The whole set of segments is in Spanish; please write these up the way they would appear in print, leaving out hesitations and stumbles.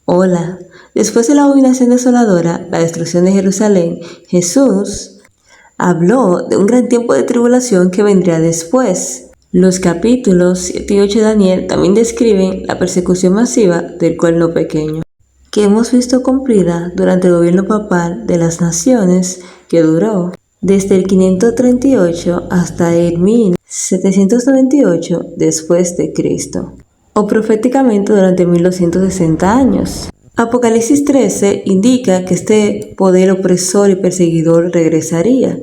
Hola, después de la abominación desoladora, la destrucción de Jerusalén, Jesús habló de un gran tiempo de tribulación que vendría después. Los capítulos 7 y 8 de Daniel también describen la persecución masiva del cuerno pequeño, que hemos visto cumplida durante el gobierno papal de las naciones, que duró desde el 538 hasta el 1798 después de Cristo, o proféticamente durante 1260 años. Apocalipsis 13 indica que este poder opresor y perseguidor regresaría,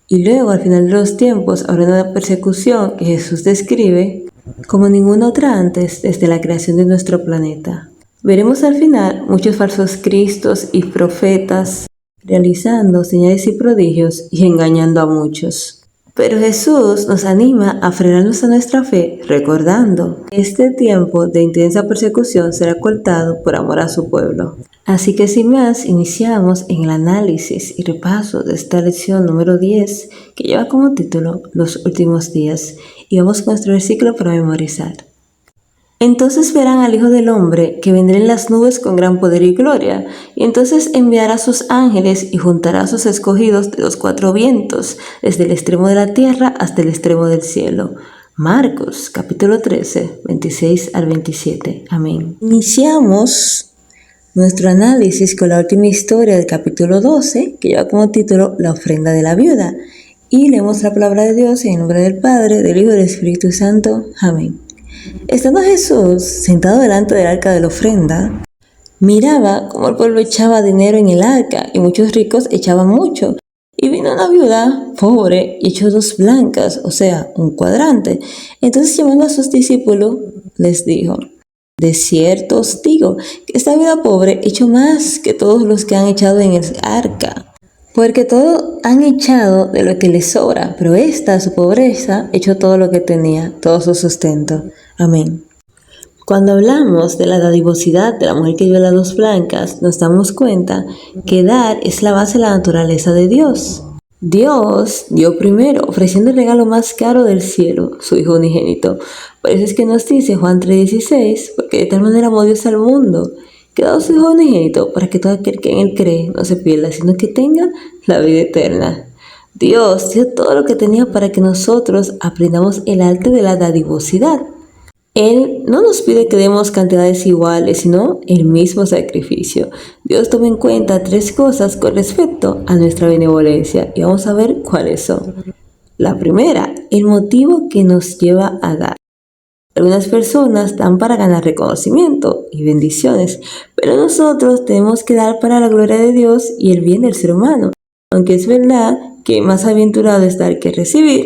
y luego al final de los tiempos habrá una persecución que Jesús describe como ninguna otra antes desde la creación de nuestro planeta. Veremos al final muchos falsos cristos y profetas realizando señales y prodigios y engañando a muchos. Pero Jesús nos anima a frenarnos a nuestra fe recordando que este tiempo de intensa persecución será cortado por amor a su pueblo. Así que sin más, iniciamos en el análisis y repaso de esta lección número 10 que lleva como título Los últimos días, y vamos con nuestro versículo para memorizar. Entonces verán al Hijo del Hombre que vendrá en las nubes con gran poder y gloria, y entonces enviará a sus ángeles y juntará a sus escogidos de los cuatro vientos, desde el extremo de la tierra hasta el extremo del cielo. Marcos, capítulo 13, 26 al 27. Amén. Iniciamos nuestro análisis con la última historia del capítulo 12, que lleva como título La ofrenda de la viuda, y leemos la palabra de Dios en el nombre del Padre, del Hijo y del Espíritu Santo. Amén. Estando Jesús sentado delante del arca de la ofrenda, miraba cómo el pueblo echaba dinero en el arca y muchos ricos echaban mucho. Y vino una viuda pobre y echó 2 blancas, o sea, un cuadrante. Entonces, llamando a sus discípulos, les dijo: de cierto os digo que esta viuda pobre echó más que todos los que han echado en el arca. Porque todos han echado de lo que les sobra, pero esta, su pobreza, echó todo lo que tenía, todo su sustento. Amén. Cuando hablamos de la dadivosidad de la mujer que dio las 2 blancas, nos damos cuenta que dar es la base de la naturaleza de Dios. Dios dio primero, ofreciendo el regalo más caro del cielo, su Hijo unigénito. Por eso es que nos dice Juan 3:16, porque de tal manera amó Dios al mundo, que ha dado su Hijo unigénito, para que todo aquel que en él cree no se pierda, sino que tenga la vida eterna. Dios dio todo lo que tenía para que nosotros aprendamos el arte de la dadivosidad. Él no nos pide que demos cantidades iguales, sino el mismo sacrificio. Dios toma en cuenta 3 cosas con respecto a nuestra benevolencia, y vamos a ver cuáles son. La primera, el motivo que nos lleva a dar. Algunas personas dan para ganar reconocimiento y bendiciones, pero nosotros tenemos que dar para la gloria de Dios y el bien del ser humano. Aunque es verdad que más aventurado es dar que recibir,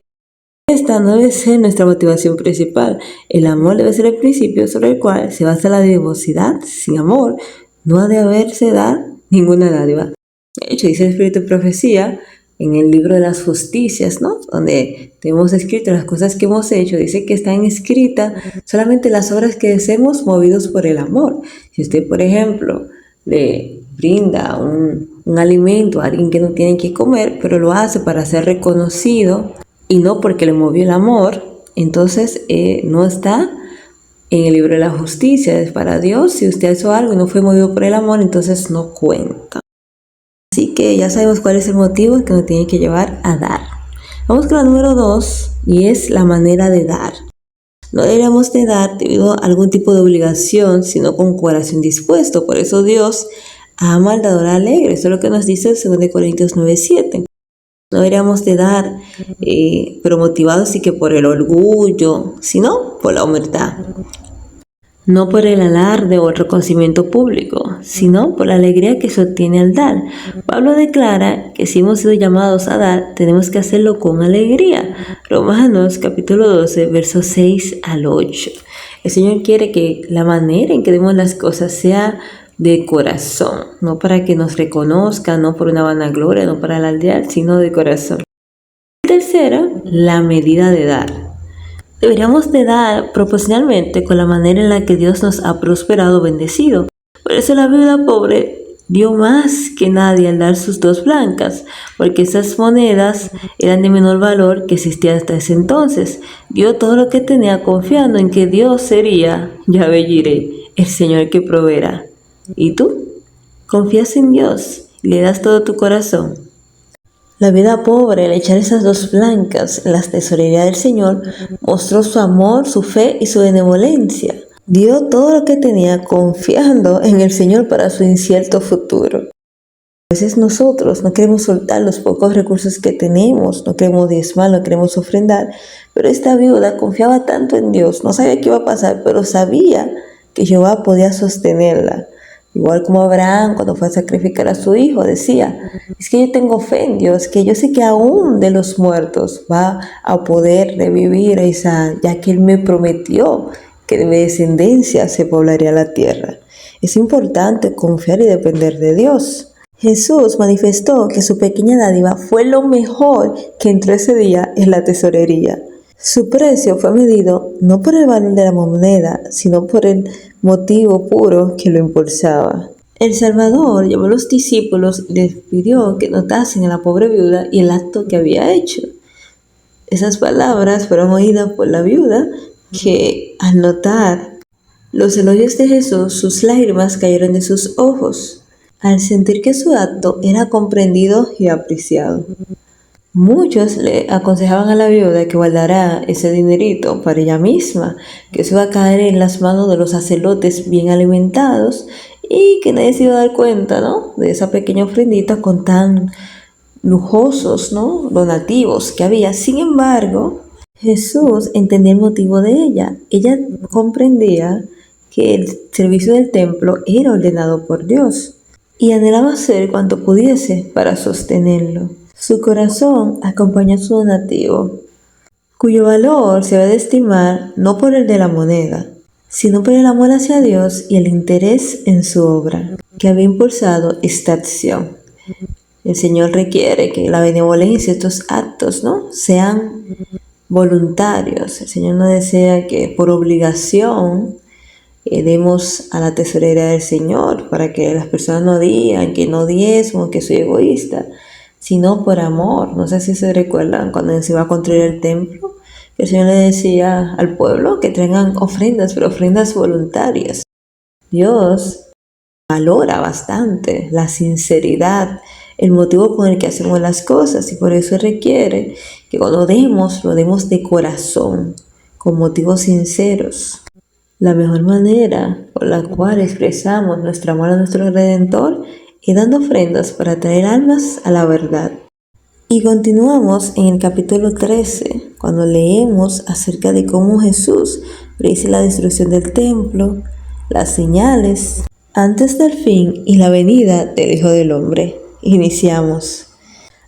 esta no debe ser nuestra motivación principal. El amor debe ser el principio sobre el cual se basa la devosidad. Sin amor no ha de haberse dar ninguna dádiva. De hecho, dice el Espíritu de Profecía en el libro de las justicias, ¿no?, donde tenemos escrito las cosas que hemos hecho, dice que están escritas solamente las obras que hacemos movidos por el amor. Si usted, por ejemplo, le brinda un alimento a alguien que no tiene que comer, pero lo hace para ser reconocido y no porque le movió el amor, entonces no está en el libro de la justicia. Es para Dios. Si usted hizo algo y no fue movido por el amor, entonces no cuenta. Así que ya sabemos cuál es el motivo que nos tiene que llevar a dar. Vamos con la número 2, y es la manera de dar. No deberíamos de dar debido a algún tipo de obligación, sino con corazón dispuesto. Por eso Dios ama al dador alegre. Eso es lo que nos dice 2 Corintios 9:7. No deberíamos de dar, pero motivados y que por el orgullo, sino por la humildad. No por el alarde o el reconocimiento público, sino por la alegría que se obtiene al dar. Pablo declara que si hemos sido llamados a dar, tenemos que hacerlo con alegría. Romanos capítulo 12, versos 6 al 8. El Señor quiere que la manera en que demos las cosas sea de corazón, no para que nos reconozcan, no por una vanagloria, no para alardear, sino de corazón. Tercera, la medida de dar. Deberíamos de dar proporcionalmente con la manera en la que Dios nos ha prosperado o bendecido. Por eso la viuda pobre dio más que nadie al dar sus 2 blancas, porque esas monedas eran de menor valor que existía hasta ese entonces. Dio todo lo que tenía confiando en que Dios sería Yahvé Jireh, el Señor que proveerá. ¿Y tú? ¿Confías en Dios y le das todo tu corazón? La vida pobre, al echar esas dos blancas en la tesorería del Señor, mostró su amor, su fe y su benevolencia. Dio todo lo que tenía confiando en el Señor para su incierto futuro. A veces nosotros no queremos soltar los pocos recursos que tenemos, no queremos diezmar, no queremos ofrendar, pero esta viuda confiaba tanto en Dios, no sabía qué iba a pasar, pero sabía que Jehová podía sostenerla. Igual como Abraham cuando fue a sacrificar a su hijo, decía, es que yo tengo fe en Dios, que yo sé que aún de los muertos va a poder revivir a Isaac, ya que Él me prometió que de mi descendencia se poblaría la tierra. Es importante confiar y depender de Dios. Jesús manifestó que su pequeña dádiva fue lo mejor que entró ese día en la tesorería. Su precio fue medido no por el valor de la moneda, sino por el motivo puro que lo impulsaba. El Salvador llamó a los discípulos y les pidió que notasen a la pobre viuda y el acto que había hecho. Esas palabras fueron oídas por la viuda, que al notar los elogios de Jesús, sus lágrimas cayeron de sus ojos, al sentir que su acto era comprendido y apreciado. Muchos le aconsejaban a la viuda que guardara ese dinerito para ella misma, que se iba a caer en las manos de los sacerdotes bien alimentados y que nadie se iba a dar cuenta, ¿no?, de esa pequeña ofrendita con tan lujosos, ¿no?, donativos que había. Sin embargo, Jesús entendía el motivo de ella. Ella comprendía que el servicio del templo era ordenado por Dios y anhelaba hacer cuanto pudiese para sostenerlo. Su corazón acompañó su donativo, cuyo valor se va a estimar no por el de la moneda, sino por el amor hacia Dios y el interés en su obra, que había impulsado esta acción. El Señor requiere que la benevolencia, estos actos, ¿no?, sean voluntarios. El Señor no desea que por obligación demos a la tesorería del Señor para que las personas no digan que no diezmo, que soy egoísta, sino por amor. No sé si se recuerdan cuando se iba a construir el templo, que el Señor le decía al pueblo que traigan ofrendas, pero ofrendas voluntarias. Dios valora bastante la sinceridad, el motivo con el que hacemos las cosas, y por eso requiere que cuando demos, lo demos de corazón, con motivos sinceros. La mejor manera por la cual expresamos nuestro amor a nuestro Redentor es dando ofrendas para traer almas a la verdad. Y continuamos en el capítulo 13, cuando leemos acerca de cómo Jesús predice la destrucción del templo, las señales antes del fin y la venida del Hijo del Hombre. Iniciamos.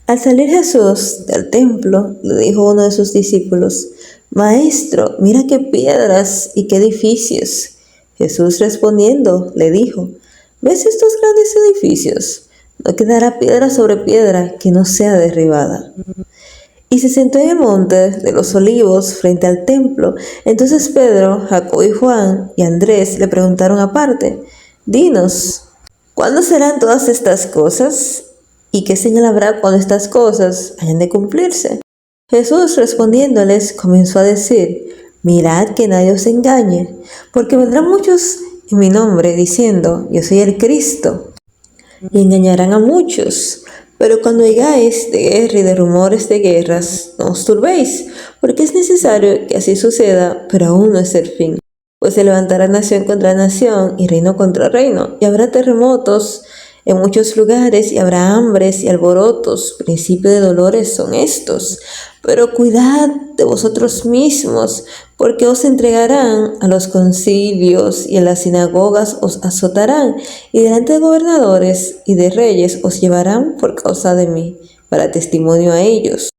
Al salir Jesús del templo, le dijo uno de sus discípulos: Maestro, mira qué piedras y qué edificios. Jesús respondiendo le dijo: ¿Ves estos grandes edificios? No quedará piedra sobre piedra que no sea derribada. Y se sentó en el monte de los olivos frente al templo. Entonces Pedro, Jacobo y Juan y Andrés le preguntaron aparte: Dinos, ¿cuándo serán todas estas cosas? ¿Y qué señal habrá cuando estas cosas hayan de cumplirse? Jesús respondiéndoles comenzó a decir: Mirad que nadie os engañe, porque vendrán muchos en mi nombre diciendo: Yo soy el Cristo, y engañarán a muchos. Pero cuando oigáis de guerra y de rumores de guerras, no os turbéis, porque es necesario que así suceda, pero aún no es el fin. Pues se levantará nación contra nación y reino contra reino, y habrá terremotos en muchos lugares, y habrá hambres y alborotos. Principio de dolores son estos. Pero cuidad de vosotros mismos, porque os entregarán a los concilios, y en las sinagogas os azotarán, y delante de gobernadores y de reyes os llevarán por causa de mí, para testimonio a ellos.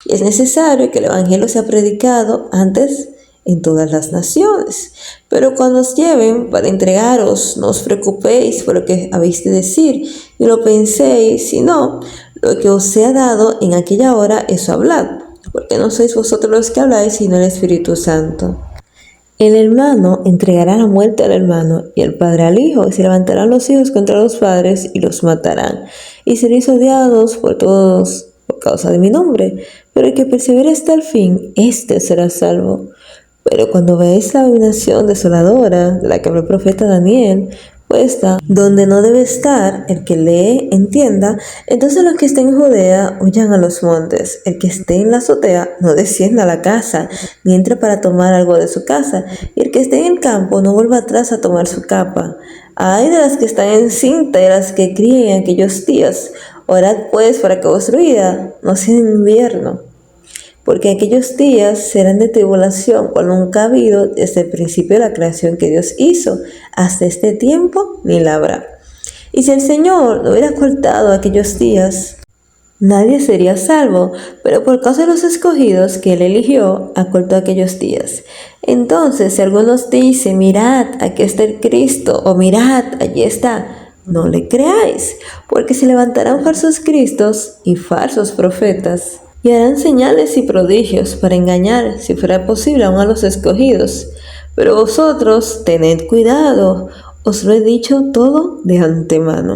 Y es necesario que el evangelio sea predicado antes en todas las naciones. Pero cuando os lleven para entregaros, no os preocupéis por lo que habéis de decir, ni lo penséis, sino lo que os sea dado en aquella hora, eso hablad, porque no sois vosotros los que habláis, sino el Espíritu Santo. El hermano entregará la muerte al hermano, y el padre al hijo, y se levantarán los hijos contra los padres, y los matarán, y seréis odiados por todos por causa de mi nombre, pero el que persevere hasta el fin, éste será salvo. Pero cuando veáis la abominación desoladora de la que habló el profeta Daniel, puesta donde no debe estar, el que lee entienda. Entonces los que estén en Judea huyan a los montes, el que esté en la azotea no descienda a la casa, ni entre para tomar algo de su casa, y el que esté en el campo no vuelva atrás a tomar su capa. Ay de las que están encinta y de las que críen en aquellos días. Orad pues para que vuestra vida no sea en invierno, porque aquellos días serán de tribulación cual nunca ha habido desde el principio de la creación que Dios hizo, hasta este tiempo ni la habrá. Y si el Señor no hubiera cortado aquellos días, nadie sería salvo, pero por causa de los escogidos que Él eligió, acortó aquellos días. Entonces, si algunos dicen, mirad, aquí está el Cristo, o mirad, allí está, no le creáis, porque se levantarán falsos cristos y falsos profetas, y harán señales y prodigios para engañar, si fuera posible, aún a los escogidos. Pero vosotros tened cuidado, os lo he dicho todo de antemano.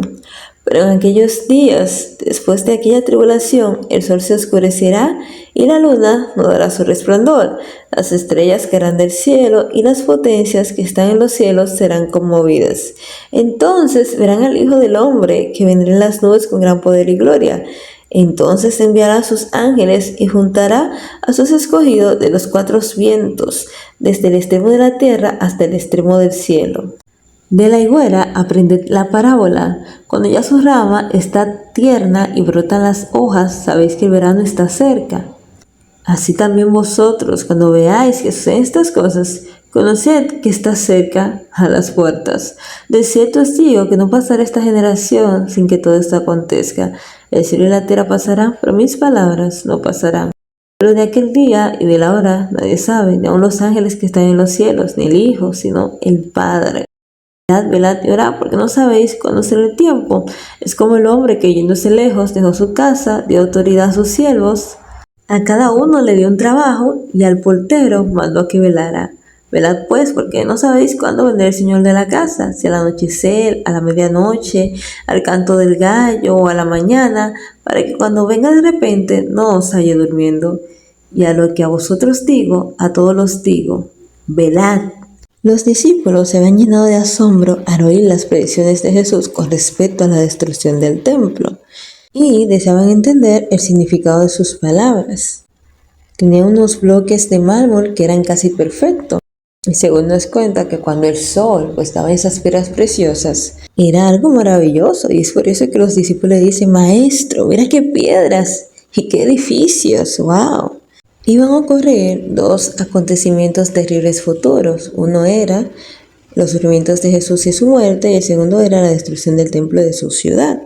Pero en aquellos días, después de aquella tribulación, el sol se oscurecerá y la luna no dará su resplandor. Las estrellas caerán del cielo y las potencias que están en los cielos serán conmovidas. Entonces verán al Hijo del Hombre que vendrá en las nubes con gran poder y gloria. Entonces enviará a sus ángeles y juntará a sus escogidos de los cuatro vientos, desde el extremo de la tierra hasta el extremo del cielo. De la higuera aprended la parábola. Cuando ya su rama está tierna y brotan las hojas, sabéis que el verano está cerca. Así también vosotros, cuando veáis que suceden estas cosas, conoced que está cerca a las puertas. De cierto os digo que no pasará esta generación sin que todo esto acontezca. El cielo y la tierra pasarán, pero mis palabras no pasarán. Pero de aquel día y de la hora nadie sabe, ni aun los ángeles que están en los cielos, ni el Hijo, sino el Padre. Velad y orad, porque no sabéis cuándo será el tiempo. Es como el hombre que yéndose lejos dejó su casa, dio autoridad a sus siervos. A cada uno le dio un trabajo y al portero mandó a que velara. Velad pues, porque no sabéis cuándo vendrá el Señor de la casa, si al anochecer, a la medianoche, al canto del gallo o a la mañana, para que cuando venga de repente no os halle durmiendo. Y a lo que a vosotros digo, a todos los digo, velad. Los discípulos se habían llenado de asombro al oír las predicciones de Jesús con respecto a la destrucción del templo y deseaban entender el significado de sus palabras. Tenía unos bloques de mármol que eran casi perfectos. Y según nos cuenta que cuando el sol estaba en esas piedras preciosas, era algo maravilloso. Y es por eso que los discípulos le dicen, Maestro, mira qué piedras y qué edificios, wow. Iban a ocurrir dos acontecimientos terribles futuros. Uno era los sufrimientos de Jesús y su muerte, y el segundo era la destrucción del templo de su ciudad.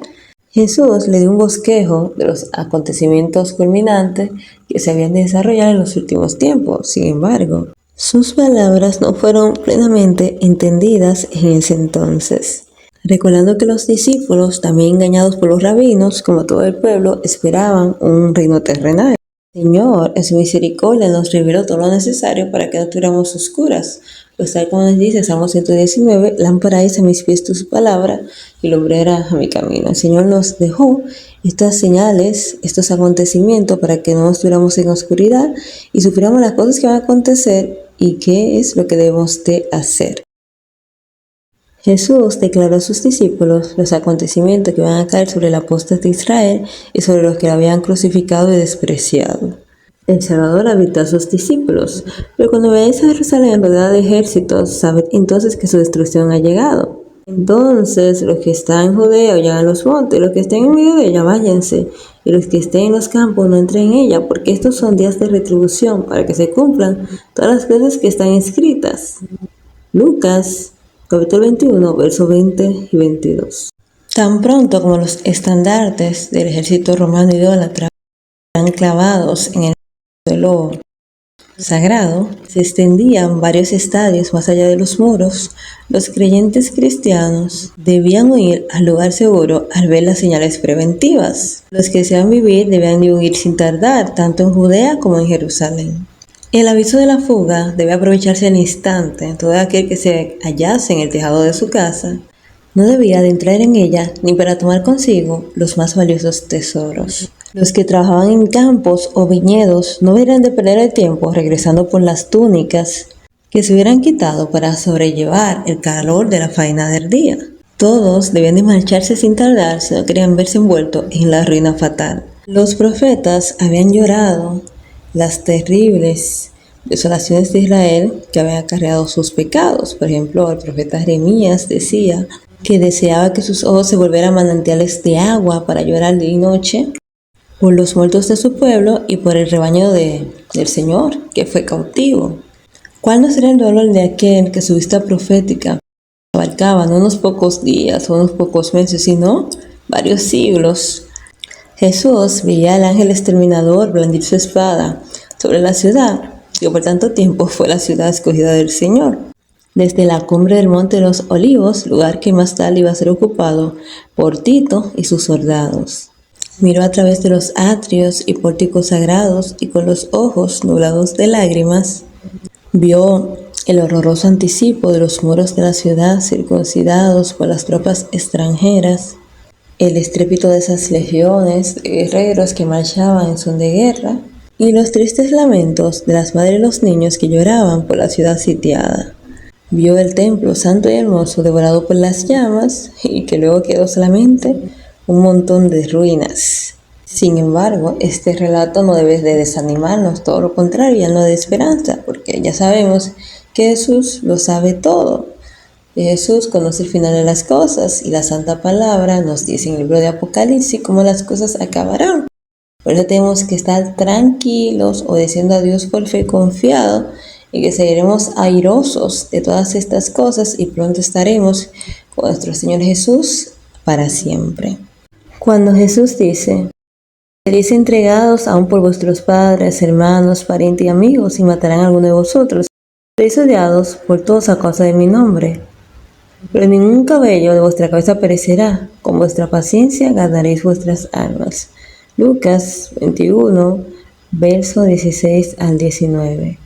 Jesús le dio un bosquejo de los acontecimientos culminantes que se habían de desarrollar en los últimos tiempos. Sin embargo, sus palabras no fueron plenamente entendidas en ese entonces. Recordando que los discípulos, también engañados por los rabinos, como todo el pueblo, esperaban un reino terrenal. El Señor, en su misericordia, nos reveló todo lo necesario para que no tuviéramos oscuras. Pues tal como nos dice Salmo 119, lámpara es a mis pies tu palabra y lumbrera a mi camino. El Señor nos dejó estas señales, estos acontecimientos para que no estuviéramos en oscuridad y sufriéramos las cosas que van a acontecer y qué es lo que debemos de hacer. Jesús declaró a sus discípulos los acontecimientos que van a caer sobre la apóstata de Israel y sobre los que la habían crucificado y despreciado. El Salvador habitó a sus discípulos, pero cuando veáis a Jerusalén rodeada de ejércitos, sabed entonces que su destrucción ha llegado. Entonces los que están en Judea huyan a los montes, y los que estén en medio de ella váyanse, y los que estén en los campos no entren en ella, porque estos son días de retribución, para que se cumplan todas las cosas que están escritas. Lucas capítulo 21, versos 20 y 22. Tan pronto como los estandartes del ejército romano idólatra eran clavados en el suelo sagrado, se extendían varios estadios más allá de los muros, los creyentes cristianos debían huir al lugar seguro al ver las señales preventivas. Los que deseaban vivir debían de huir sin tardar, tanto en Judea como en Jerusalén. El aviso de la fuga debe aprovecharse al instante. Todo aquel que se hallase en el tejado de su casa no debía de entrar en ella ni para tomar consigo los más valiosos tesoros. Los que trabajaban en campos o viñedos no deberían de perder el tiempo regresando por las túnicas que se hubieran quitado para sobrellevar el calor de la faena del día. Todos debían de marcharse sin tardar si no querían verse envueltos en la ruina fatal. Los profetas habían llorado las terribles desolaciones de Israel que habían acarreado sus pecados. Por ejemplo, el profeta Jeremías decía que deseaba que sus ojos se volvieran manantiales de agua para llorar día y noche por los muertos de su pueblo y por el rebaño del Señor, que fue cautivo. ¿Cuál no será el dolor de aquel que su vista profética abarcaba no unos pocos días o unos pocos meses, sino varios siglos? Jesús veía al ángel exterminador blandir su espada sobre la ciudad, que por tanto tiempo fue la ciudad escogida del Señor. Desde la cumbre del monte de los Olivos, lugar que más tarde iba a ser ocupado por Tito y sus soldados. Miró a través de los atrios y pórticos sagrados y con los ojos nublados de lágrimas, vio el horroroso anticipo de los muros de la ciudad circuncidados por las tropas extranjeras, el estrépito de esas legiones de guerreros que marchaban en son de guerra y los tristes lamentos de las madres y los niños que lloraban por la ciudad sitiada. Vio el templo santo y hermoso devorado por las llamas y que luego quedó solamente un montón de ruinas. Sin embargo, este relato no debe de desanimarnos, todo lo contrario, ya no de esperanza, porque ya sabemos que Jesús lo sabe todo. Jesús conoce el final de las cosas y la Santa Palabra nos dice en el libro de Apocalipsis cómo las cosas acabarán. Por eso tenemos que estar tranquilos, obedeciendo a Dios por fe, confiado y que seguiremos airosos de todas estas cosas y pronto estaremos con nuestro Señor Jesús para siempre. Cuando Jesús dice: seréis entregados aún por vuestros padres, hermanos, parientes y amigos y matarán a alguno de vosotros, seréis odiados por todos a causa de mi nombre. Pero ningún cabello de vuestra cabeza perecerá, con vuestra paciencia ganaréis vuestras almas. Lucas 21, verso 16 al 19.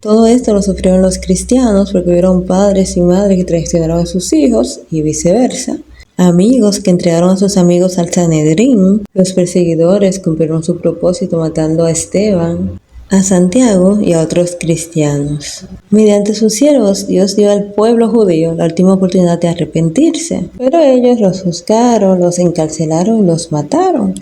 Todo esto lo sufrieron los cristianos porque hubieron padres y madres que traicionaron a sus hijos y viceversa. Amigos que entregaron a sus amigos al Sanedrín. Los perseguidores cumplieron su propósito matando a Esteban, a Santiago y a otros cristianos. Mediante sus siervos, Dios dio al pueblo judío la última oportunidad de arrepentirse, pero ellos los juzgaron, los encarcelaron y los mataron.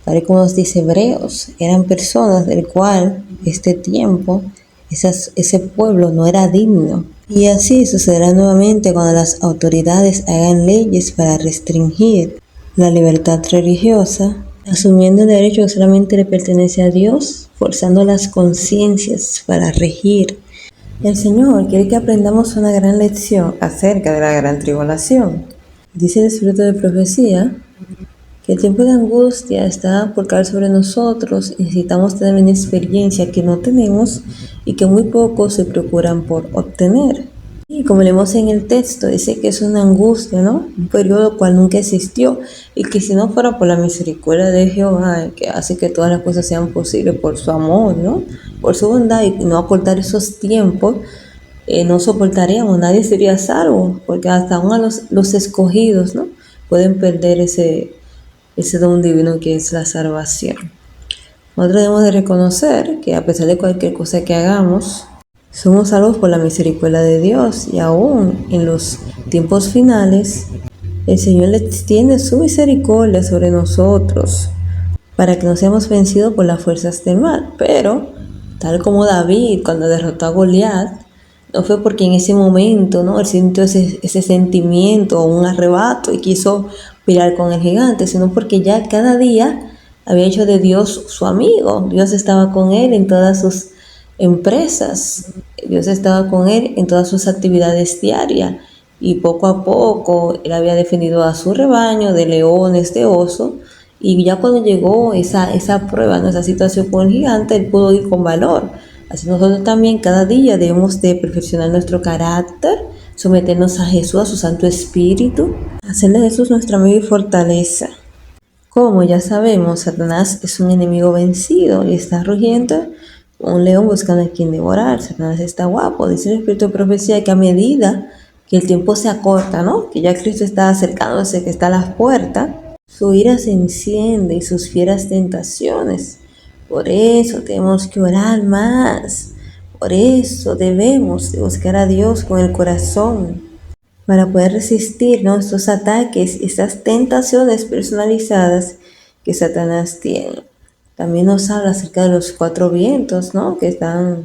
Tal y como nos dice Hebreos, eran personas del cual este tiempo, ese pueblo no era digno. Y así sucederá nuevamente cuando las autoridades hagan leyes para restringir la libertad religiosa, asumiendo el derecho que solamente le pertenece a Dios, forzando las conciencias para regir. El Señor quiere que aprendamos una gran lección acerca de la gran tribulación. Dice el Espíritu de Profecía que el tiempo de angustia está por caer sobre nosotros y necesitamos tener una experiencia que no tenemos y que muy pocos se procuran por obtener. Y como leemos en el texto, dice que es una angustia, ¿no? Un periodo cual nunca existió y que si no fuera por la misericordia de Jehová, que hace que todas las cosas sean posibles por su amor, ¿no? Por su bondad y no acortar esos tiempos, no soportaríamos, nadie sería salvo, porque hasta aún los escogidos, ¿no? Pueden perder ese don divino que es la salvación. Nosotros debemos de reconocer que a pesar de cualquier cosa que hagamos, somos salvos por la misericordia de Dios y aún en los tiempos finales, el Señor le extiende su misericordia sobre nosotros para que no seamos vencidos por las fuerzas del mal. Pero, tal como David cuando derrotó a Goliat, no fue porque en ese momento, ¿no?, él sintió ese sentimiento o un arrebato y quiso pelear con el gigante, sino porque ya cada día había hecho de Dios su amigo. Dios estaba con él en todas sus empresas, Dios estaba con él en todas sus actividades diarias y poco a poco él había defendido a su rebaño de leones, de oso, y ya cuando llegó esa prueba, ¿no?, esa situación con el gigante, él pudo ir con valor. Así nosotros también cada día debemos de perfeccionar nuestro carácter, someternos a Jesús, a su Santo Espíritu, hacerle de Jesús nuestra amiga y fortaleza. Como ya sabemos, Satanás es un enemigo vencido y está rugiendo como un león buscando a quien devorar. Satanás está guapo, dice el Espíritu de Profecía que a medida que el tiempo se acorta, ¿no?, que ya Cristo está acercándose, que está a las puertas, su ira se enciende y sus fieras tentaciones. Por eso tenemos que orar más. Por eso debemos de buscar a Dios con el corazón, para poder resistir, ¿no?, estos ataques, estas tentaciones personalizadas que Satanás tiene. También nos habla acerca de los 4 vientos, ¿no?, que están,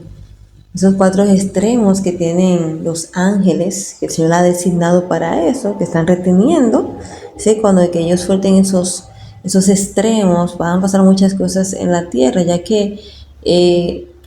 esos 4 extremos que tienen los ángeles, que el Señor ha designado para eso, que están reteniendo. ¿Sí? Cuando que ellos suelten esos extremos, van a pasar muchas cosas en la tierra, ya que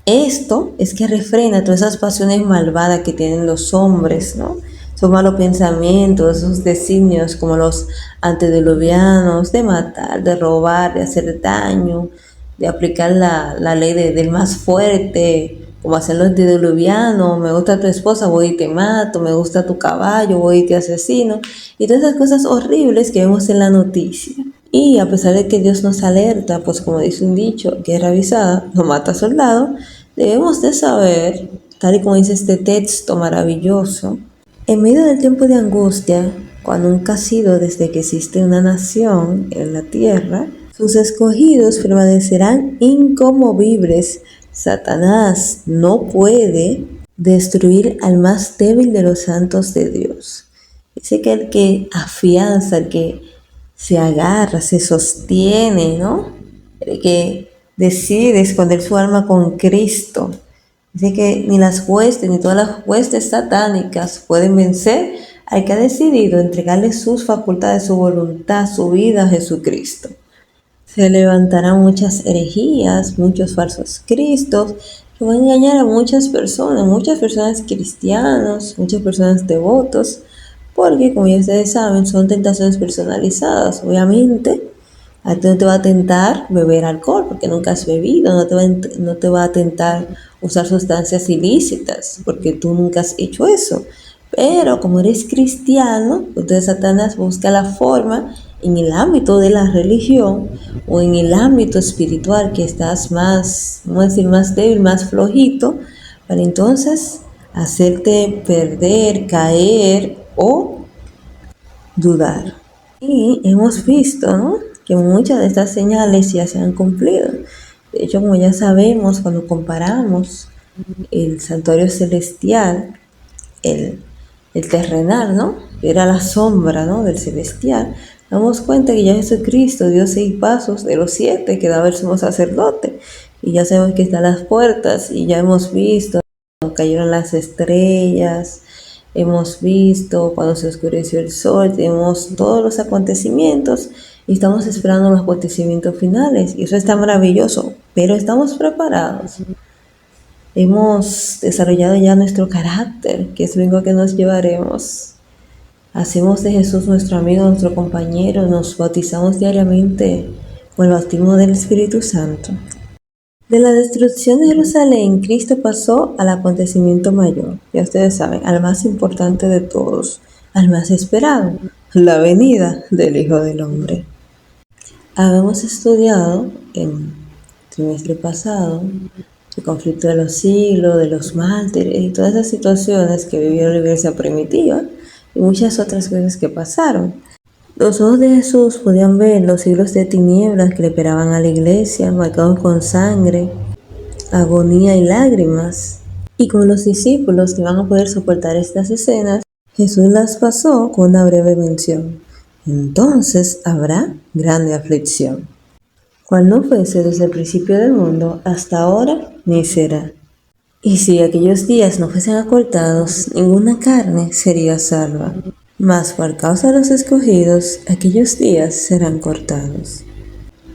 esto es que refrena todas esas pasiones malvadas que tienen los hombres, ¿no? Esos malos pensamientos, esos designios como los antediluvianos, de matar, de robar, de hacer daño, de aplicar la ley del más fuerte, como hacen los antediluvianos. Me gusta tu esposa, voy y te mato. Me gusta tu caballo, voy y te asesino. Y todas esas cosas horribles que vemos en la noticia. Y a pesar de que Dios nos alerta, pues como dice un dicho, guerra avisada no mata soldado, debemos de saber, tal y como dice este texto maravilloso, en medio del tiempo de angustia, cuando nunca ha sido desde que existe una nación en la tierra, sus escogidos permanecerán inconmovibles. Satanás no puede destruir al más débil de los santos de Dios. Dice que el que afianza, el que se agarra, se sostiene, ¿no?, el que decide esconder su alma con Cristo. Dice que ni las huestes, ni todas las huestes satánicas pueden vencer al que ha decidido entregarle sus facultades, su voluntad, su vida a Jesucristo. Se levantarán muchas herejías, muchos falsos cristos, que van a engañar a muchas personas cristianos, muchas personas devotos, porque como ya ustedes saben, son tentaciones personalizadas. Obviamente, a ti no te va a tentar beber alcohol porque nunca has bebido, no te va a tentar usar sustancias ilícitas porque tú nunca has hecho eso. Pero como eres cristiano, entonces Satanás busca la forma en el ámbito de la religión o en el ámbito espiritual que estás más, vamos a decir, más débil, más flojito, para entonces hacerte perder, caer o dudar. Y hemos visto, ¿no?, que muchas de estas señales ya se han cumplido. De hecho, como ya sabemos, cuando comparamos el santuario celestial, el terrenal, ¿no?, que era la sombra, ¿no?, del celestial, damos cuenta que ya Jesucristo dio 6 pasos de los 7 que daba el sumo sacerdote. Y ya sabemos que están las puertas y ya hemos visto cuando cayeron las estrellas, hemos visto cuando se oscureció el sol, tenemos todos los acontecimientos y estamos esperando los acontecimientos finales. Y eso está maravilloso, pero estamos preparados. Hemos desarrollado ya nuestro carácter, que es lo único que nos llevaremos. Hacemos de Jesús nuestro amigo, nuestro compañero, nos bautizamos diariamente con el bautismo del Espíritu Santo. De la destrucción de Jerusalén, Cristo pasó al acontecimiento mayor, ya ustedes saben, al más importante de todos, al más esperado, la venida del Hijo del Hombre. Habíamos estudiado en el trimestre pasado el conflicto de los siglos, de los mártires y todas esas situaciones que vivieron la iglesia primitiva y muchas otras cosas que pasaron. Los ojos de Jesús podían ver los siglos de tinieblas que le esperaban a la iglesia, marcados con sangre, agonía y lágrimas. Y con los discípulos que van a poder soportar estas escenas, Jesús las pasó con una breve mención. Entonces habrá grande aflicción, cual no fuese desde el principio del mundo hasta ahora, ni será. Y si aquellos días no fuesen acortados, ninguna carne sería salva. Mas por causa de los escogidos, aquellos días serán cortados.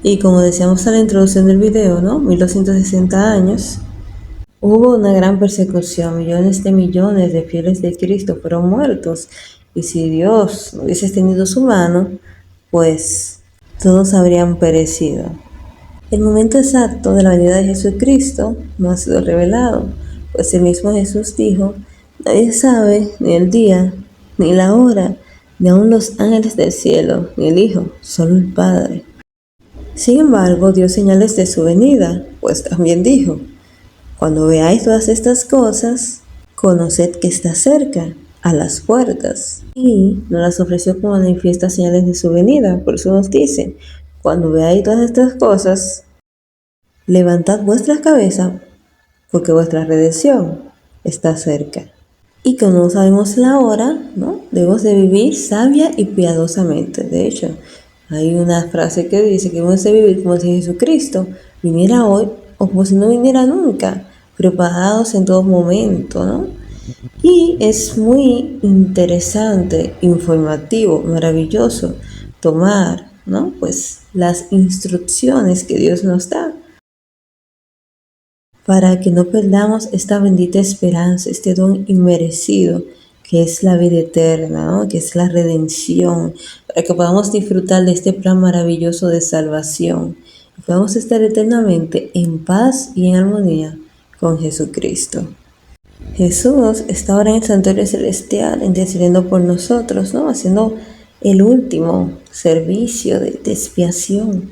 Y como decíamos a la introducción del video, ¿no?, 1260 años, hubo una gran persecución, millones de fieles de Cristo fueron muertos. Y si Dios no hubiese extendido su mano, pues todos habrían perecido. El momento exacto de la venida de Jesucristo no ha sido revelado, pues el mismo Jesús dijo: nadie sabe ni el día, ni la hora, ni aun los ángeles del cielo, ni el Hijo, solo el Padre. Sin embargo, dio señales de su venida, pues también dijo: cuando veáis todas estas cosas, conoced que está cerca, a las puertas. Y nos las ofreció como manifiestas señales de su venida. Por eso nos dice: cuando veáis todas estas cosas, levantad vuestras cabezas, porque vuestra redención está cerca. Y como no sabemos la hora, ¿no? Debemos de vivir sabia y piadosamente. De hecho, hay una frase que dice que debemos de vivir como si Jesucristo viniera hoy o como si no viniera nunca, preparados en todo momento, ¿no? Y es muy interesante, informativo, maravilloso tomar, ¿no? Pues las instrucciones que Dios nos da para que no perdamos esta bendita esperanza, este don inmerecido que es la vida eterna, ¿no? Que es la redención, para que podamos disfrutar de este plan maravilloso de salvación y podamos estar eternamente en paz y en armonía con Jesucristo. Jesús está ahora en el santuario celestial intercediendo por nosotros, ¿no? Haciendo el último servicio de expiación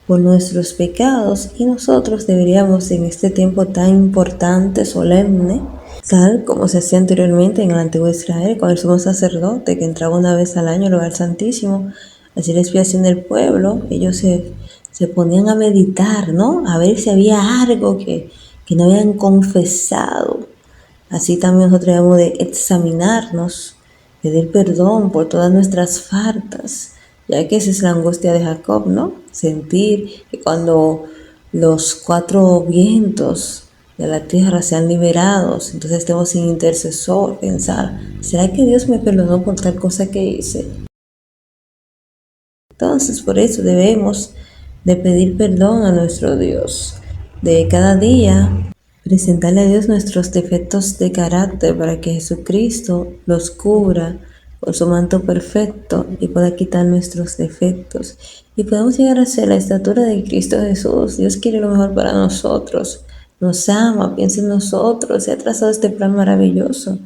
por nuestros pecados, y nosotros deberíamos en este tiempo tan importante, solemne, tal como se hacía anteriormente en el antiguo Israel, con el sumo sacerdote que entraba una vez al año al lugar santísimo, a hacer la expiación del pueblo. Ellos se ponían a meditar, ¿no? A ver si había algo que no habían confesado. Así también nosotros debemos de examinarnos, pedir perdón por todas nuestras faltas, ya que esa es la angustia de Jacob, ¿no? Sentir que cuando los 4 vientos de la tierra sean liberados, entonces estemos sin intercesor, pensar, ¿será que Dios me perdonó por tal cosa que hice? Entonces, por eso debemos de pedir perdón a nuestro Dios, de cada día presentarle a Dios nuestros defectos de carácter para que Jesucristo los cubra con su manto perfecto y pueda quitar nuestros defectos y podamos llegar a ser la estatura de Cristo Jesús. Dios quiere lo mejor para nosotros, nos ama, piensa en nosotros, se ha trazado este plan maravilloso.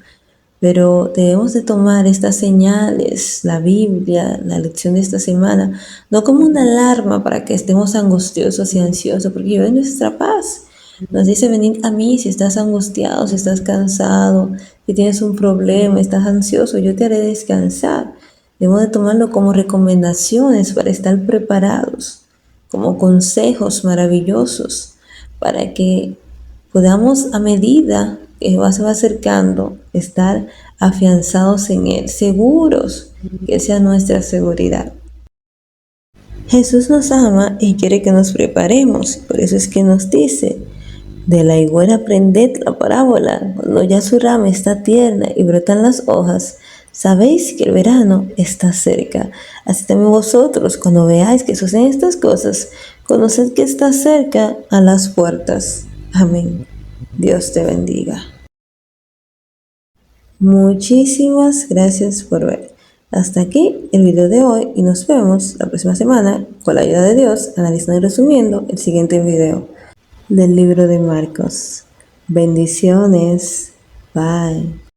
Pero debemos de tomar estas señales, la Biblia, la lección de esta semana, no como una alarma para que estemos angustiosos y ansiosos, porque yo es nuestra paz. Nos dice, venid a mí si estás angustiado, si estás cansado, si tienes un problema, estás ansioso, yo te haré descansar. Debemos de tomarlo como recomendaciones para estar preparados, como consejos maravillosos, para que podamos, a medida que se va acercando, estar afianzados en Él, seguros, que sea nuestra seguridad. Jesús nos ama y quiere que nos preparemos, por eso es que nos dice, de la higuera aprended la parábola, cuando ya su rama está tierna y brotan las hojas, sabéis que el verano está cerca. Así también vosotros, cuando veáis que suceden estas cosas, conoced que está cerca a las puertas. Amén. Dios te bendiga. Muchísimas gracias por ver. Hasta aquí el video de hoy y nos vemos la próxima semana con la ayuda de Dios analizando y resumiendo el siguiente video del libro de Marcos. Bendiciones. Bye.